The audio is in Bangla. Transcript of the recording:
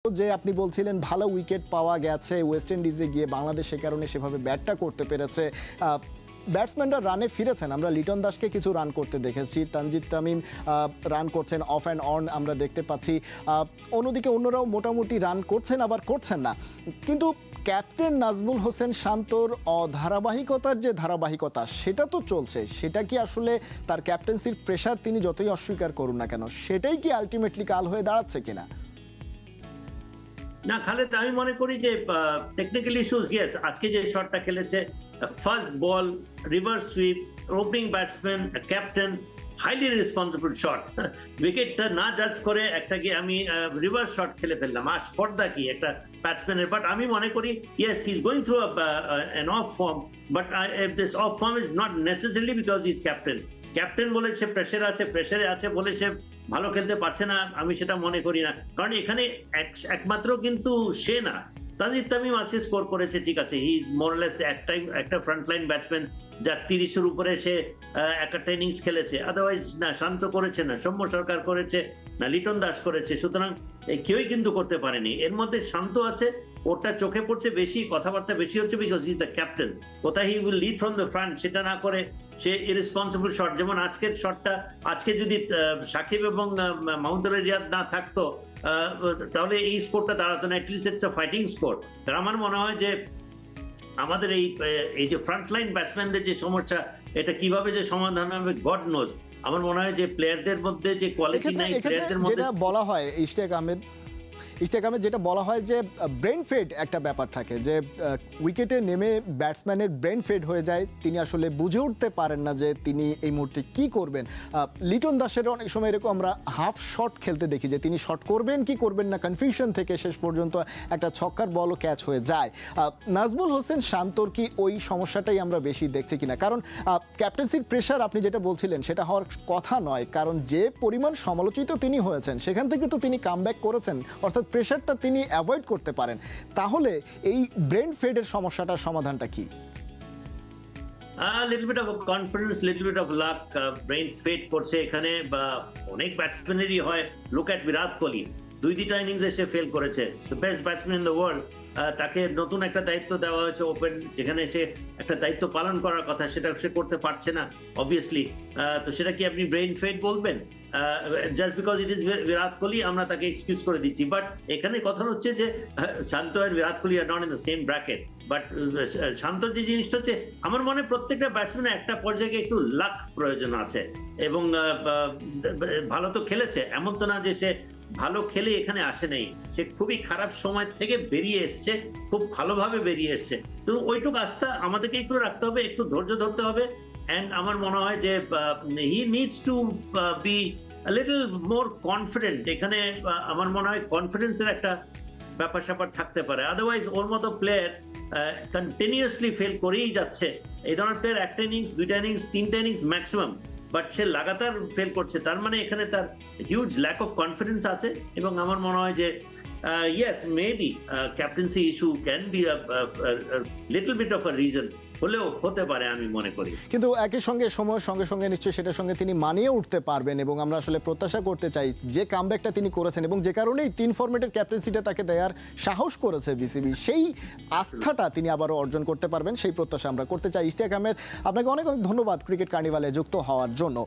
যে আপনি বলছিলেন ভালো উইকেট পাওয়া গেছে ওয়েস্ট ইন্ডিজে গিয়ে বাংলাদেশ সে কারণে সেভাবে ব্যাটটা করতে পেরেছে। ব্যাটসম্যানরা রানে ফিরেছেন, আমরা লিটন দাসকে কিছু রান করতে দেখেছি, তানজিদ তামিম রান করছেন অফ অ্যান্ড অন আমরা দেখতে পাচ্ছি, অন্যদিকে অন্যরাও মোটামুটি রান করছেন আবার করছেন না। কিন্তু ক্যাপ্টেন নাজমুল হোসেন শান্তর অধারাবাহিকতার যে ধারাবাহিকতা সেটা তো চলছে, সেটা কি আসলে তার ক্যাপ্টেন্সির প্রেশার তিনি যতই অস্বীকার করুন না কেন সেটাই কি আলটিমেটলি কাল হয়ে দাঁড়াচ্ছে কিনা? না খালেদ, আমি মনে করি যে টেকনিক্যাল ইস্যুস, ইয়েস, আজকে যে শটটা খেলেছে first ball reverse sweep, opening batsman captain, highly responsible shot, উইকেটটা না জাজ করে একটাকে আমি রিভার্স শট খেলে ফেললাম, আর স্পর্ধা কি একটা ব্যাটসম্যানের। বাট আমি মনে করি yes he is going through an of form, but this of form is not necessarily because he is captain বলে সে প্রেশারে আছে বলে সে ভালো খেলতে পারছে না, আমি সেটা মনে করি না। কারণ এখানে একমাত্র কিন্তু সে না, তানজিদ তামিম আছে, স্কোর করেছে, ঠিক আছে, হি ইজ মোরলেস একটা ফ্রন্টলাইন ব্যাটসম্যান যার 30-এর উপরে সে একটা ইনিংস খেলেছে। আদারওয়াইজ না শান্ত করেছে, না সৌম্য সরকার করেছে, না লিটন দাস করেছে, সুতরাং কেউই কিন্তু করতে পারেনি। এর মধ্যে শান্ত আছে, ওটা চোখে পড়ছে বেশি, কথাবার্তা বেশি হচ্ছে because he is the captain. কোথায় he will lead from the front সেটা না করে সে ইরেসপন্সিবল শট, যেমন আজকের শটটা, আজকে যদি সাকিব এবং মাহমুদুল রিয়াদ না থাকতো তাহলে এই স্কোরটা দাঁড়াতো না, at least it's a fighting score. তার আমার মনে হয় যে আমাদের এই যে ফ্রন্টলাইন ব্যাটসম্যানদের যে সমস্যা, এটা কিভাবে যে সমাধান হবে গড নোজ। আমার মনে হয় যে প্লেয়ারদের মধ্যে যে কোয়ালিটি নাই, প্লেয়ারদের মধ্যে যেটা বলা হয় ইশতিয়াক আহমেদ যেটা বলা হয় যে ব্রেন ফেড একটা ব্যাপার থাকে, যে উইকেটে নেমে ব্যাটসম্যানের ব্রেন ফেড হয়ে যায়, তিনি আসলে বুঝে উঠতে পারেন না যে তিনি এই মুহূর্তে কি করবেন। লিটন দাসের অনেক সময় এরকম আমরা হাফ শট খেলতে দেখি যে তিনি শট করবেন কি করবেন না কনফিউশন থেকে শেষ পর্যন্ত একটা ছক্কার বলও ক্যাচ হয়ে যায়। নাজমুল হোসেন শান্তর কি ওই সমস্যাটাই আমরা বেশি দেখছি কিনা? কারণ ক্যাপ্টেন্সির প্রেশার আপনি যেটা বলছিলেন সেটা হওয়ার কথা নয়, কারণ যে পরিমাণ সমালোচিত তিনি হয়েছেন সেখান থেকে তো তিনি কামব্যাক করেছেন, অর্থাৎ প্রেশারটা তিনি অ্যাভয়েড করতে পারেন। তাহলে এই ব্রেন ফেডের সমস্যাটার সমাধানটা কি? Little bit of confidence, little bit of luck, brain fade করছে এখানে, বা অনেক ব্যাটসম্যানেরই হয়। লুক অ্যাট বিরাট কোহলি, দুইটা ইনিংসে সে ফেল করেছে, the best batsman in the world. তাকে নতুন একটা দায়িত্ব দেওয়া হয়েছে ওপেন, যেখানে সে একটা দায়িত্ব পালন করার কথা সেটা সে করতে পারছে না অবভিয়াসলি। তো সেটা কি আপনি ব্রেইন ফেড বলবেন? Just because it is Virat Kohli আমরা তাকে এক্সকিউজ করে দিচ্ছি। বাট এখানে কথা হচ্ছে যে শান্ত আর Virat Kohli are not in the same bracket. But শান্তর যে জিনিসটা হচ্ছে, আমার মনে হয় প্রত্যেকটা ব্যাটসম্যানের একটা পর্যায়ে একটু লাক প্রয়োজন আছে, এবং ভালো তো খেলেছে, এমন তো না যে সে ভালো খেলে এখানে আসে নাই, সে খুবই খারাপ সময় থেকে বেরিয়ে এসছে, খুব ভালোভাবে বেরিয়ে এসছে। তো ওইটুকু আস্থা আমাদেরকে একটু রাখতে হবে, একটু ধৈর্য ধরতে হবে। অ্যান্ড আমার মনে হয় যে হি needs to B little more confident. এখানে আমার মনে হয় কনফিডেন্সের একটা ব্যাপার স্যাপার থাকতে পারে। আদারওয়াইজ ওর মতো প্লেয়ার কন্টিনিউয়াসলি ফেল করেই যাচ্ছে। এই ধরনের প্লেয়ার একটা ইনিংস, দুইটা ইনিংস, তিনটা ইনিংস ম্যাক্সিমাম, বাট সে লাগাতার ফেল করছে, তার মানে এখানে তার হিউজ ল্যাক অফ কনফিডেন্স আছে। এবং আমার মনে হয় যে yes, maybe captaincy issue can be little bit of a reason, হলেও হতে পারে আমি মনে করি। কিন্তু একই সঙ্গে সময়ের সঙ্গে সঙ্গে নিশ্চয়ই সেটার সঙ্গে তিনি মানিয়ে উঠতে পারবেন, এবং আমরা আসলে প্রত্যাশা করতে চাই যে কামব্যাকটা তিনি করেছেন এবং যে কারণেই 3 ফরম্যাটের ক্যাপ্টেন্সিটা তাকে দেওয়ার সাহস করেছে বিসিবি, সেই আস্থাটা তিনি আবারও অর্জন করতে পারবেন, সেই প্রত্যাশা আমরা করতে চাই। ইশতিয়াক আহমেদ, আপনাকে অনেক অনেক ধন্যবাদ ক্রিকেট কার্নিভালে যুক্ত হওয়ার জন্য।